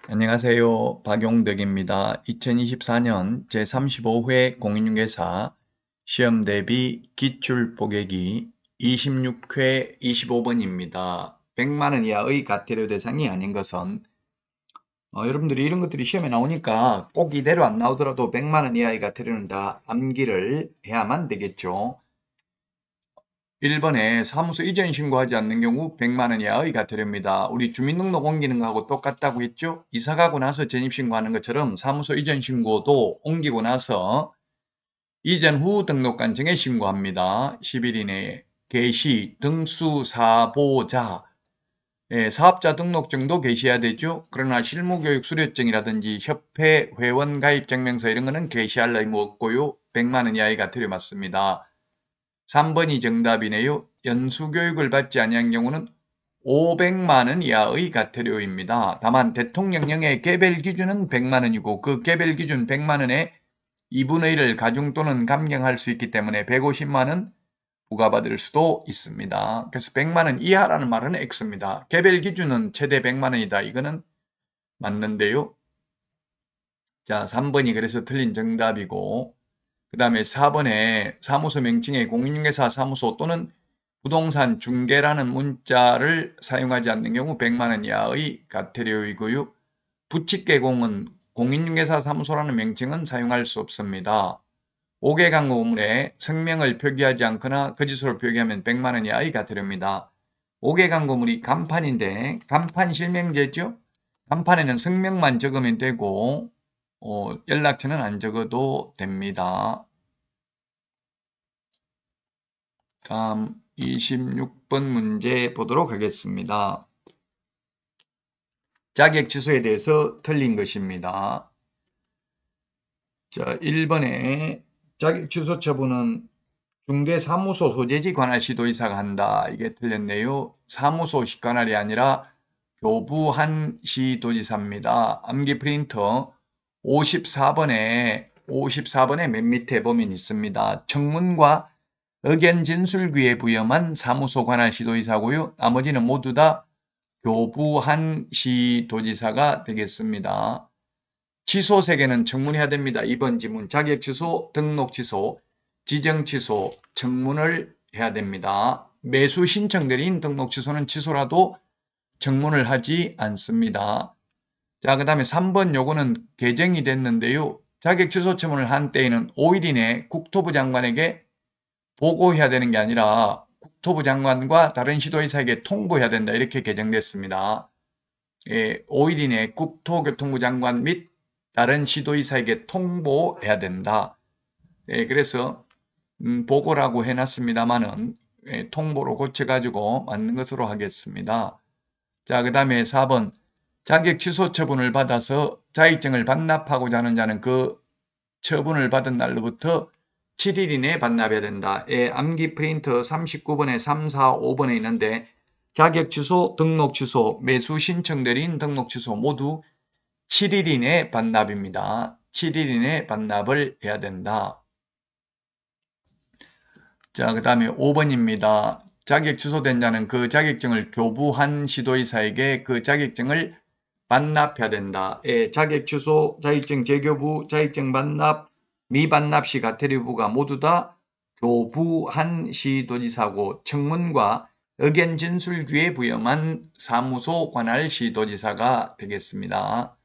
안녕하세요. 박용덕입니다. 2024년 제35회 공인중개사 시험 대비 기출 보객이 26회 25번입니다. 100만원 이하의 과태료 대상이 아닌 것은 여러분들이 이런 것들이 시험에 나오니까 꼭 이대로 안 나오더라도 100만원 이하의 과태료는 다 암기를 해야만 되겠죠. 1번에 사무소 이전 신고하지 않는 경우 100만원 이하의 과태료입니다. 우리 주민등록 옮기는 거하고 똑같다고 했죠? 이사 가고 나서 전입신고하는 것처럼 사무소 이전 신고도 옮기고 나서 이전 후 등록관청에 신고합니다. 10일 이내에 게시, 등수, 사보자, 사업자 등록증도 게시해야 되죠. 그러나 실무교육 수료증이라든지 협회 회원 가입 증명서 이런 거는 게시할 의무 없고요. 100만원 이하의 과태료 맞습니다. 3번이 정답이네요. 연수교육을 받지 아니한 경우는 500만원 이하의 과태료입니다. 다만 대통령령의 개별 기준은 100만원이고 그 개별 기준 100만원에 2분의 1을 가중 또는 감경할 수 있기 때문에 150만원 부과받을 수도 있습니다. 그래서 100만원 이하라는 말은 X입니다. 개별 기준은 최대 100만원이다. 이거는 맞는데요. 자, 3번이 그래서 틀린 정답이고 그 다음에 4번에 사무소 명칭에 공인중개사 사무소 또는 부동산 중개라는 문자를 사용하지 않는 경우 100만원 이하의 과태료이고요. 부칙개공은 공인중개사 사무소라는 명칭은 사용할 수 없습니다. 5개 광고물에 성명을 표기하지 않거나 거짓으로 표기하면 100만원 이하의 과태료입니다. 5개 광고물이 간판인데 간판 실명제죠. 간판에는 성명만 적으면 되고 연락처는 안 적어도 됩니다. 다음 26번 문제 보도록 하겠습니다. 자격 취소에 대해서 틀린 것입니다. 자, 1번에 자격 취소 처분은 중개사무소 소재지 관할 시도이사가 한다. 이게 틀렸네요. 사무소 관할이 아니라 교부한 시도지사입니다. 암기 프린터 54번에 맨 밑에 보면 있습니다. 청문과 의견 진술귀에 부여만 사무소 관할 시도지사고요. 나머지는 모두 다 교부한 시도지사가 되겠습니다. 취소 3개는 청문해야 됩니다. 2번 지문 자격 취소, 등록 취소, 지정 취소, 청문을 해야 됩니다. 매수 신청 내린 등록 취소는 취소라도 청문을 하지 않습니다. 자, 그 다음에 3번 요거는 개정이 됐는데요. 자격 취소 청문을 한 때에는 5일 이내 국토부 장관에게 보고해야 되는 게 아니라 국토부 장관과 다른 시도지사에게 통보해야 된다. 이렇게 개정됐습니다. 5일 이내 국토교통부 장관 및 다른 시도지사에게 통보해야 된다. 그래서 보고라고 해놨습니다만은 통보로 고쳐가지고 맞는 것으로 하겠습니다. 자, 그 다음에 4번 자격 취소 처분을 받아서 자격증을 반납하고자 하는 자는 그 처분을 받은 날로부터 7일 이내에 반납해야 된다. 암기 프린터 39번에 3, 4, 5번에 있는데 자격 취소, 등록 취소, 매수 신청 내린 등록 취소 모두 7일 이내 반납입니다. 7일 이내 반납을 해야 된다. 자, 그 다음에 5번입니다. 자격 취소된 자는 그 자격증을 교부한 시도지사에게 그 자격증을 반납해야 된다. 자격 취소, 자격증 재교부, 자격증 반납, 미반납 시 과태료부가 모두 다 교부한 시도지사고 청문과 의견 진술규에 부여만 사무소 관할 시도지사가 되겠습니다.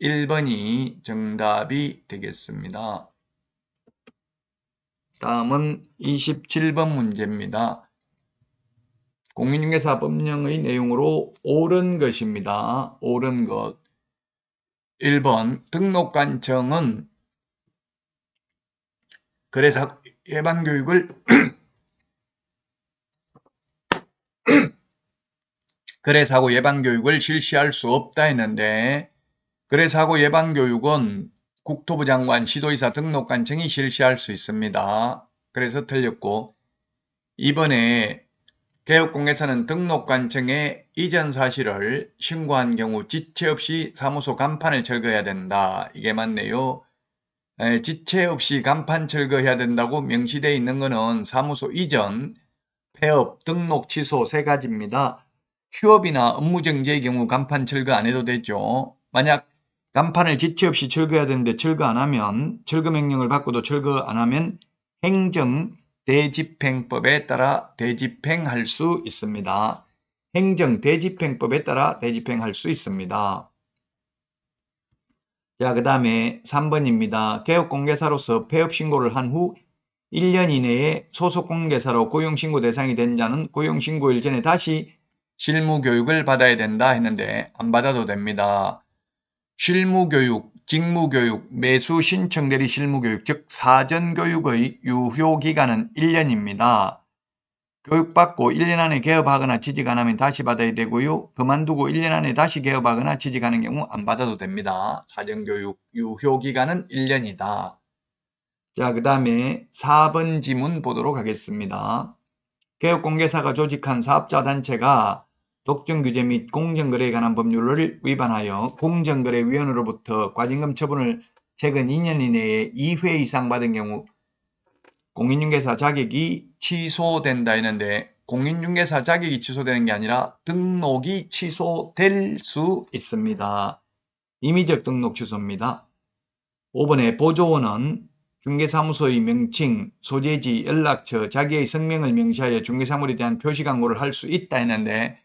1번이 정답이 되겠습니다. 다음은 27번 문제입니다. 공인중개사 법령의 내용으로 옳은 것입니다. 옳은 것. 1번 등록관청은 거래사 예방교육을 거래사고 예방교육을 실시할 수 없다 했는데 거래사고 예방교육은 국토부 장관 시도지사 등록관청이 실시할 수 있습니다. 그래서 틀렸고 이번에 개업공개사는 등록관청에 이전 사실을 신고한 경우 지체 없이 사무소 간판을 철거해야 된다. 이게 맞네요. 지체 없이 간판 철거해야 된다고 명시되어 있는 것은 사무소 이전, 폐업, 등록 취소 3가지입니다. 휴업이나 업무정지의 경우 간판 철거 안 해도 되죠. 만약 간판을 지체 없이 철거해야 되는데 철거 안 하면, 철거 명령을 받고도 철거 안 하면 행정 대집행법에 따라 대집행할 수 있습니다. 행정 대집행법에 따라 대집행할 수 있습니다. 자, 그 다음에 3번입니다. 개업공개사로서 폐업신고를 한 후 1년 이내에 소속공개사로 고용신고 대상이 된 자는 고용신고일 전에 다시 실무교육을 받아야 된다 했는데 안 받아도 됩니다. 실무교육, 직무교육, 매수 신청 대리 실무교육, 즉 사전교육의 유효기간은 1년입니다. 교육받고 1년 안에 개업하거나 취직 안 하면 다시 받아야 되고요. 그만두고 1년 안에 다시 개업하거나 취직하는 경우 안 받아도 됩니다. 사전교육 유효기간은 1년이다. 자, 그 다음에 4번 지문 보도록 하겠습니다. 개업공개사가 조직한 사업자단체가 독점규제 및 공정거래에 관한 법률을 위반하여 공정거래위원회로부터 과징금 처분을 최근 2년 이내에 2회 이상 받은 경우 공인중개사 자격이 취소된다 했는데 공인중개사 자격이 취소되는 게 아니라 등록이 취소될 수 있습니다. 임의적 등록 취소입니다. 5번에 보조원은 중개사무소의 명칭, 소재지, 연락처, 자기의 성명을 명시하여 중개사물에 대한 표시광고를 할 수 있다 했는데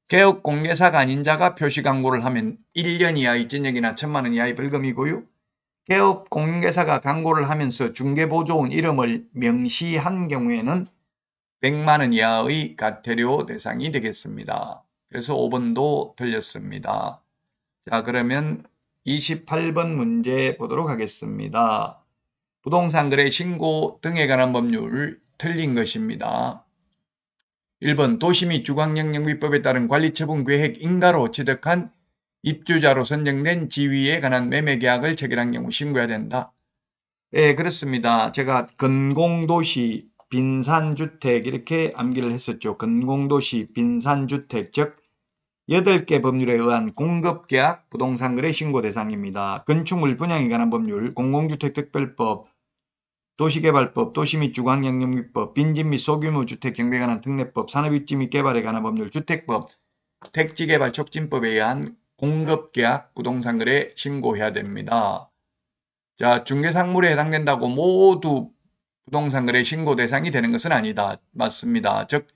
개업공개사가 아닌 자가 표시광고를 하면 1년 이하의 징역이나 1,000만 원 이하의 벌금이고요. 개업공개사가 광고를 하면서 중개보조원 이름을 명시한 경우에는 100만 원 이하의 과태료 대상이 되겠습니다. 그래서 5번도 틀렸습니다. 자, 그러면 28번 문제 보도록 하겠습니다. 부동산 거래 신고 등에 관한 법률 틀린 것입니다. 1번 도시 및 주거환경영비법에 따른 관리처분계획 인가로 취득한 입주자로 선정된 지위에 관한 매매계약을 체결한 경우 신고해야 된다. 네, 그렇습니다. 제가 근공도시 빈산주택 이렇게 암기를 했었죠. 근공도시 빈산주택, 즉 8개 법률에 의한 공급계약 부동산거래 신고 대상입니다. 건축물 분양에 관한 법률, 공공주택특별법, 도시개발법, 도시 및 주거환경영비법, 빈집 및 소규모 주택 경비에 관한 특례법, 산업입지 및 개발에 관한 법률, 주택법, 택지개발 촉진법에 의한 공급계약 부동산거래 신고해야 됩니다. 자, 중개상물에 해당된다고 모두 부동산거래 신고 대상이 되는 것은 아니다. 맞습니다. 즉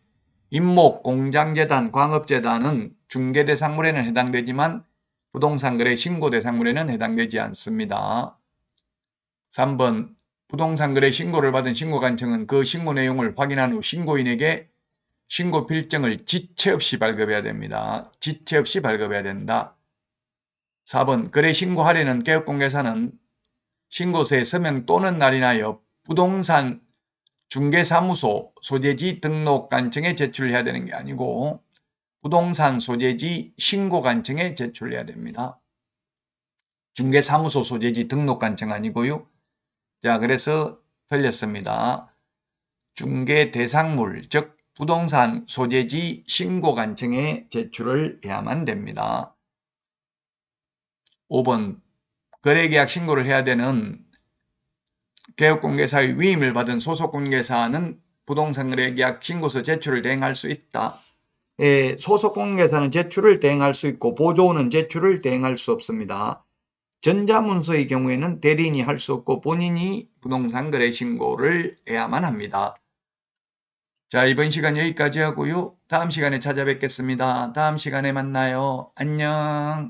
임목, 공장재단, 광업재단은 중개대상물에는 해당되지만 부동산거래 신고대상물에는 해당되지 않습니다. 3번 부동산거래 신고를 받은 신고관청은 그 신고 내용을 확인한 후 신고인에게 신고 필증을 지체 없이 발급해야 됩니다. 지체 없이 발급해야 된다. 4번 거래 신고하려는 개업공개사는 신고서에 서명 또는 날인하여 부동산 중개사무소 소재지 등록관청에 제출해야 되는 게 아니고 부동산 소재지 신고관청에 제출해야 됩니다. 중개사무소 소재지 등록관청 아니고요. 자, 그래서 틀렸습니다. 중개대상물, 즉 부동산 소재지 신고관청에 제출을 해야만 됩니다. 5번 거래계약 신고를 해야 되는 개업공개사의 위임을 받은 소속공개사는 부동산거래계약 신고서 제출을 대행할 수 있다. 소속공개사는 제출을 대행할 수 있고 보조원은 제출을 대행할 수 없습니다. 전자문서의 경우에는 대리인이 할 수 없고 본인이 부동산거래 신고를 해야만 합니다. 자, 이번 시간 여기까지 하고요. 다음 시간에 찾아뵙겠습니다. 다음 시간에 만나요. 안녕.